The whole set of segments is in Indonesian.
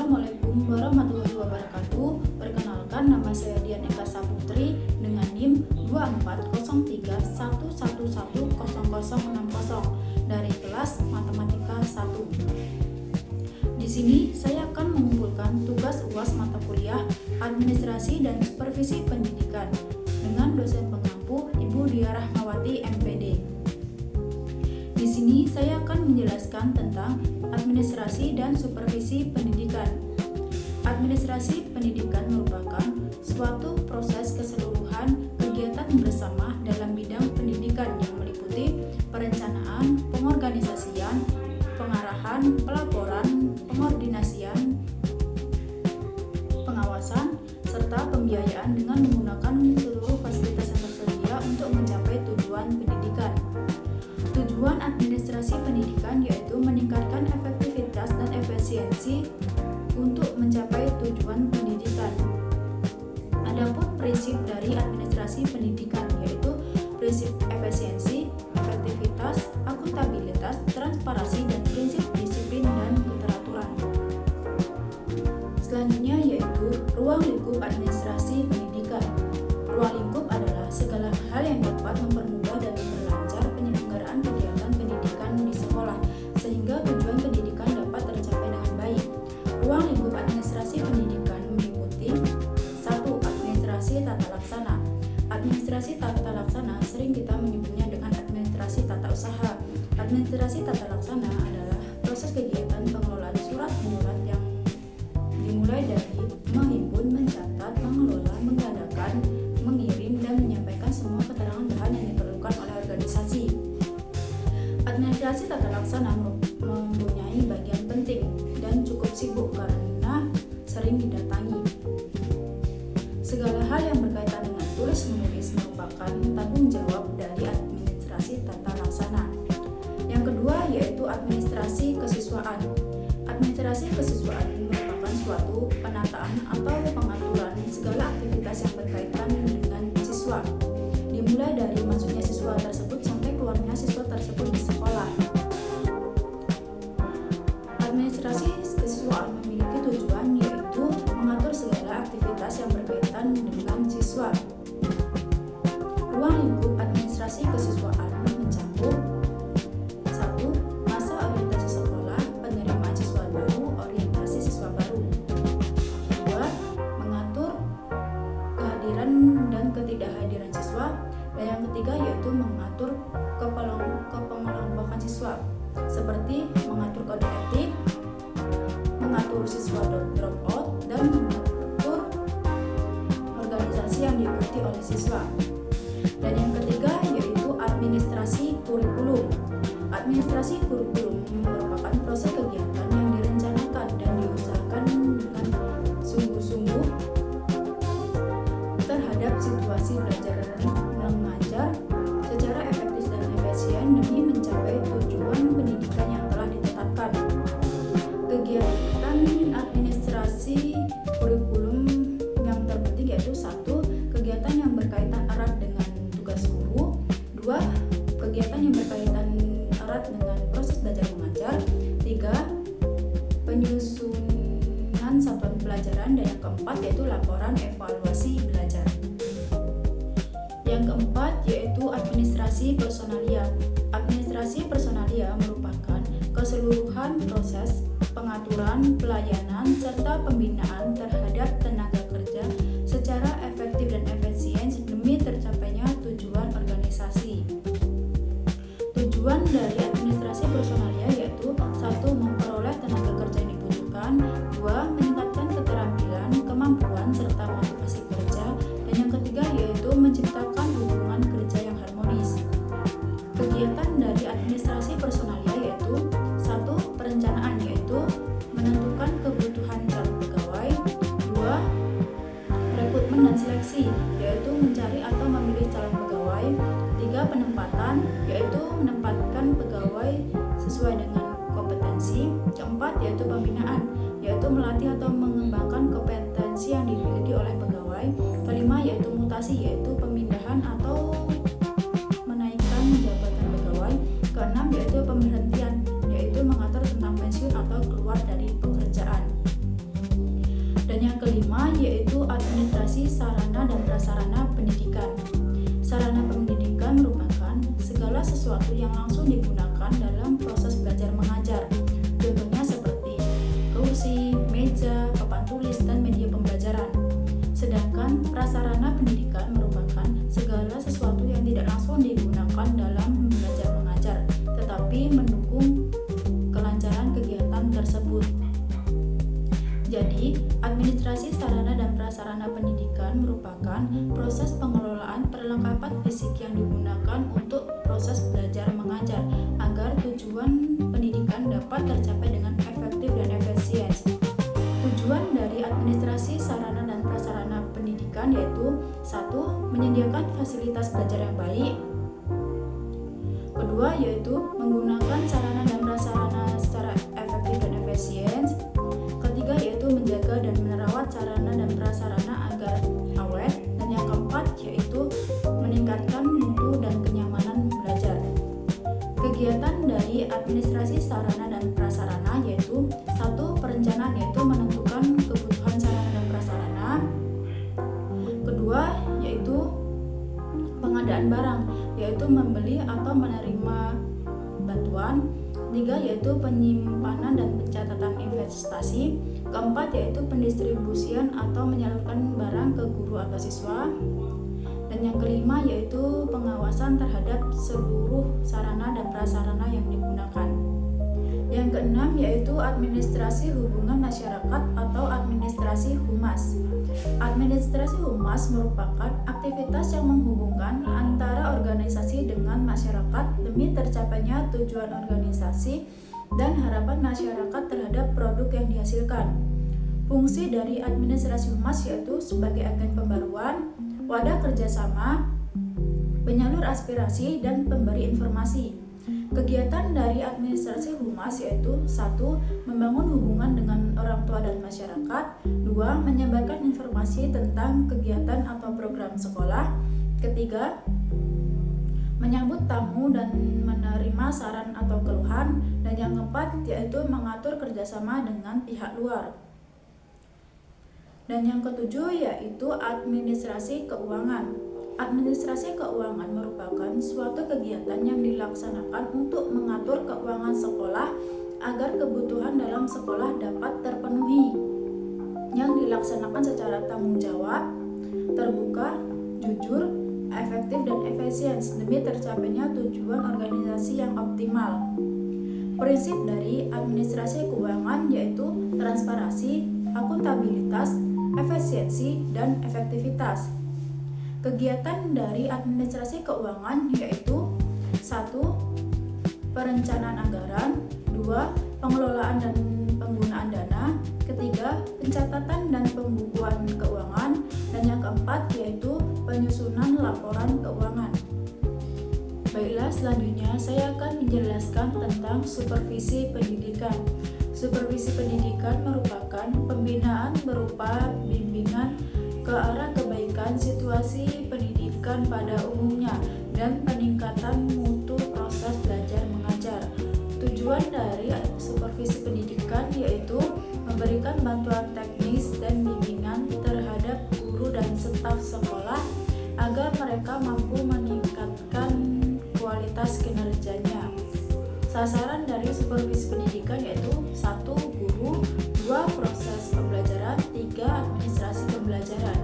Assalamualaikum warahmatullahi wabarakatuh. Perkenalkan, nama saya Dian Eka Saputri dengan NIM 240311100060 dari kelas Matematika 1. Di sini saya akan mengumpulkan tugas UAS mata kuliah Administrasi dan Supervisi Pendidikan dengan dosen pengampu Ibu Diah Rahmawati MPD. Di sini saya akan menjelaskan tentang administrasi dan supervisi pendidikan. Administrasi pendidikan merupakan suatu proses keseluruhan kegiatan bersama dalam bidang pendidikan yang meliputi perencanaan, pengorganisasian, pengarahan, pelaporan, pengordinasian, pengawasan, serta pembiayaan dengan menggunakan seluruh fasilitas yang tersedia untuk mencapai tujuan pendidikan. Tujuan administrasi pendidikan yaitu meningkatkan efektivitas dan efisiensi untuk mencapai tujuan pendidikan. Adapun prinsip dari administrasi pendidikan yaitu prinsip efisiensi, efektivitas, akuntabilitas, transparansi, dan prinsip disiplin dan keteraturan. Selanjutnya yaitu ruang lingkup administrasi pendidikan. Ruang lingkup adalah segala hal yang dapat mempermudah dan memperlancar penyelenggaraan kegiatan pendidikan di sekolah sehingga tujuan pendidikan dapat tercapai dengan baik. Ruang lingkup administrasi pendidikan meliputi 1. Administrasi tata laksana. Administrasi tata laksana sering kita menyebutnya dengan administrasi tata usaha. Administrasi tata laksana adalah proses kegiatan pengelolaan surat menyurat yang dimulai dari menghimpun, mencatat, mengelola, mengadakan, mengirim, dan menyampaikan semua keterangan bahan yang diperlukan oleh organisasi. Administrasi tata laksana mempunyai bagian penting dan cukup sibuk karena sering didatangi. Segala hal yang berkaitan dengan tulis-menulis merupakan tanggung jawab dari administrasi tata laksana. Yang kedua yaitu administrasi kesiswaan. Administrasi kesiswaan merupakan suatu penataan atau pengaturan segala aktivitas yang berkaitan dengan siswa, dimulai dari masuknya siswa tersebut sampai keluarnya siswa tersebut di sekolah. Administrasi kesiswaan memiliki tujuan yaitu mengatur segala aktivitas yang berkaitan dengan siswa. Ruang lingkup administrasi kesiswaan mencakup 1. Masa orientasi sekolah, penerimaan siswa baru, orientasi siswa baru. 2. Mengatur kehadiran dan ketidakhadiran siswa. Dan yang ketiga yaitu mengatur kepengelompokan siswa, seperti mengatur kode etik, mengatur siswa drop out, dan mengatur organisasi yang diikuti oleh siswa. Dan yang ketiga yaitu administrasi kurikulum. Administrasi kurikulum merupakan proses kegiatan yang direncanakan dan diusahakan dengan sungguh-sungguh terhadap situasi belajar dan mengajar secara efektif dan efisien demi mencapai tujuan pendidikan yang telah ditetapkan. Kegiatan administrasi kurikulum yang terpenting yaitu 1. Kegiatan yang berkaitan erat dengan tugas guru. 2. Kegiatan yang berkaitan erat dengan proses belajar mengajar. 3. Penyusunan satuan pelajaran. Dan yang keempat yaitu laporan evaluasi belajar. Yang keempat yaitu administrasi personalia. Administrasi personalia merupakan keseluruhan proses pengaturan, pelayanan, serta pembinaan terhadap tenaga kerja secara efektif dan efisien demi tercapainya tujuan organisasi. Tujuan dari administrasi personalia yaitu 1. Memperoleh tenaga kerja yang dibutuhkan. 2. Meningkatkan keterampilan, kemampuan, serta motivasi kerja. Dan yang ketiga yaitu menciptakan hubungan kerja yang harmonis. Kegiatan dari administrasi personalia yaitu 1. Perencanaan yaitu menentukan kebutuhan calon pegawai. 2. Rekrutmen dan seleksi yaitu mencari atau memilih calon pegawai. 3. Penempatan yaitu menempatkan pegawai sesuai dengan kompetensi. Keempat yaitu pembinaan yaitu melatih atau mengembangkan kompetensi yang dimiliki oleh pegawai. Kelima yaitu mutasi yaitu pemindahan atau menaikkan jabatan pegawai. Keenam yaitu pemberhentian yaitu mengatur tentang pensiun atau keluar dari pekerjaan. kelima yaitu administrasi sarana dan prasarana pendidikan. Sarana pendidikan merupakan segala sesuatu yang langsung digunakan dalam proses belajar mengajar. Contohnya seperti kursi, meja, papan tulis, dan media pembelajaran. Sedangkan prasarana pendidikan merupakan segala sesuatu yang tidak langsung digunakan dalam belajar mengajar, tetapi mendukung kelancaran kegiatan tersebut. Jadi, administrasi sarana dan prasarana pendidikan merupakan proses pengelolaan perlengkapan fisik yang digunakan untuk proses belajar mengajar agar tujuan pendidikan dapat tercapai dengan efektif dan efisien. Tujuan dari administrasi sarana dan prasarana pendidikan yaitu 1. Menyediakan fasilitas belajar yang baik. Kedua yaitu menggunakan sarana dan prasarana secara efektif dan efisien. Ketiga yaitu menjaga dan merawat sarana dan prasarana agar awet. Dan yang keempat yaitu meningkatkan mutu dan kenyamanan belajar. Kegiatan dari administrasi sarana dan prasarana yaitu 1. Perencanaan yaitu menentukan kebutuhan sarana dan prasarana. Kedua yaitu pengadaan barang yaitu membeli atau menerima bantuan. Tiga yaitu penyimpanan dan pencatatan investasi. Keempat yaitu pendistribusian atau menyalurkan barang ke guru atau siswa. Dan yang kelima yaitu pengawasan terhadap seluruh sarana dan prasarana yang digunakan. Yang keenam yaitu administrasi hubungan masyarakat atau administrasi humas. Administrasi humas merupakan aktivitas yang menghubungkan antara organisasi dengan masyarakat demi tercapainya tujuan organisasi dan harapan masyarakat terhadap produk yang dihasilkan. Fungsi dari administrasi humas yaitu sebagai agen pembaruan, wadah kerjasama, penyalur aspirasi, dan pemberi informasi. Kegiatan dari administrasi humas yaitu 1. Membangun hubungan dengan orang tua dan masyarakat. 2. Menyebarkan informasi tentang kegiatan atau program sekolah. Ketiga, menyambut tamu dan menerima saran atau keluhan. Dan yang keempat yaitu mengatur kerjasama dengan pihak luar. Dan yang ketujuh yaitu administrasi keuangan. Administrasi keuangan merupakan suatu kegiatan yang dilaksanakan untuk mengatur keuangan sekolah agar kebutuhan dalam sekolah dapat terpenuhi, yang dilaksanakan secara tanggung jawab, terbuka, jujur, efektif, dan efisien demi tercapainya tujuan organisasi yang optimal. Prinsip dari administrasi keuangan yaitu transparansi, akuntabilitas, efisiensi, dan efektivitas. Kegiatan dari administrasi keuangan yaitu 1. Perencanaan anggaran. 2. Pengelolaan dan penggunaan dana. Ketiga, pencatatan dan pembukuan keuangan. Dan yang keempat yaitu penyusunan laporan keuangan. Baiklah, selanjutnya saya akan menjelaskan tentang supervisi pendidikan. Supervisi pendidikan merupakan pembinaan berupa bimbingan ke arah kebaikan situasi pendidikan pada umumnya dan peningkatan mutu proses belajar mengajar. Tujuan dari supervisi pendidikan yaitu memberikan bantuan teknis dan bimbingan terhadap guru dan staf sekolah agar mereka mampu meningkatkan kualitas kinerjanya. Sasaran dari supervisi pendidikan yaitu 1. Guru, 2. Proses pembelajaran, 3. Administrasi pembelajaran.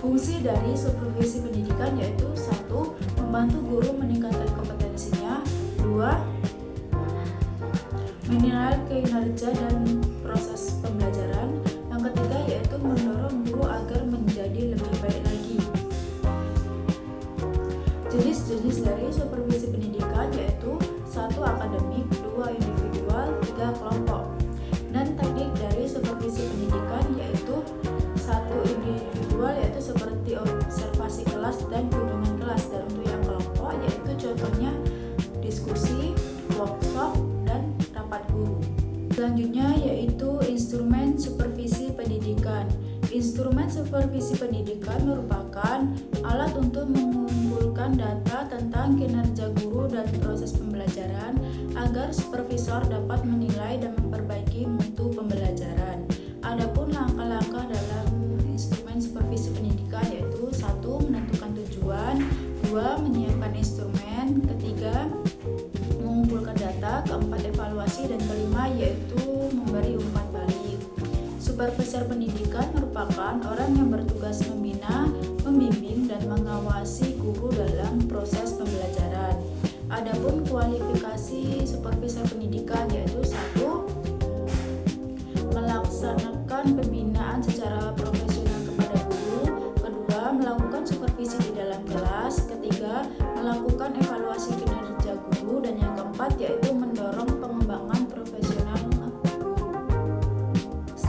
Fungsi dari supervisi pendidikan yaitu 1. Membantu guru meningkatkan kompetensinya. 2. Menilai kinerja dan proses pembelajaran. Yang ketiga yaitu mendorong guru agar menjadi lebih baik lagi. Jenis-jenis dari supervisi pendidikan yaitu 1. Akademik, 2. Individual, 3. Kelompok. Dan teknik dari supervisi pendidikan yaitu 1. Individual yaitu seperti observasi kelas dan kunjungan kelas, dan untuk yang kelompok yaitu contohnya diskusi, workshop, dan rapat guru. Selanjutnya yaitu instrumen supervisi pendidikan. Instrumen supervisi pendidikan merupakan alat untuk mengumpulkan data tentang kinerja guru dan proses pembelajaran agar supervisor dapat menilai dan memperbaiki mutu pembelajaran. Adapun Supervisor pendidikan merupakan orang yang bertugas membina, membimbing, dan mengawasi guru dalam proses pembelajaran. Adapun kualifikasi supervisor pendidikan yaitu 1. Melaksanakan pembinaan secara profesional kepada guru. 2. Melakukan supervisi di dalam kelas. 3. Melakukan evaluasi kinerja guru. Dan yang keempat yaitu mendorong pengembangan profesional guru.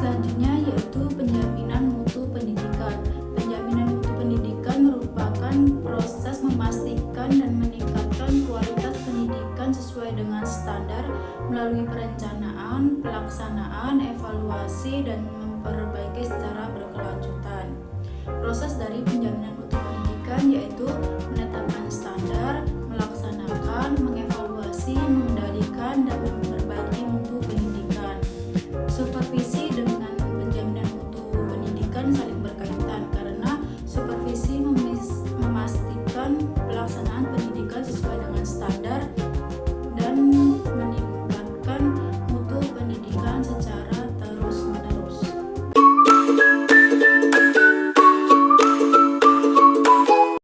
Selanjutnya yaitu penjaminan mutu pendidikan. Penjaminan mutu pendidikan merupakan proses memastikan dan meningkatkan kualitas pendidikan sesuai dengan standar melalui perencanaan, pelaksanaan, evaluasi, dan memperbaiki secara berkelanjutan. Proses dari penjaminan mutu pendidikan yaitu menetapkan standar,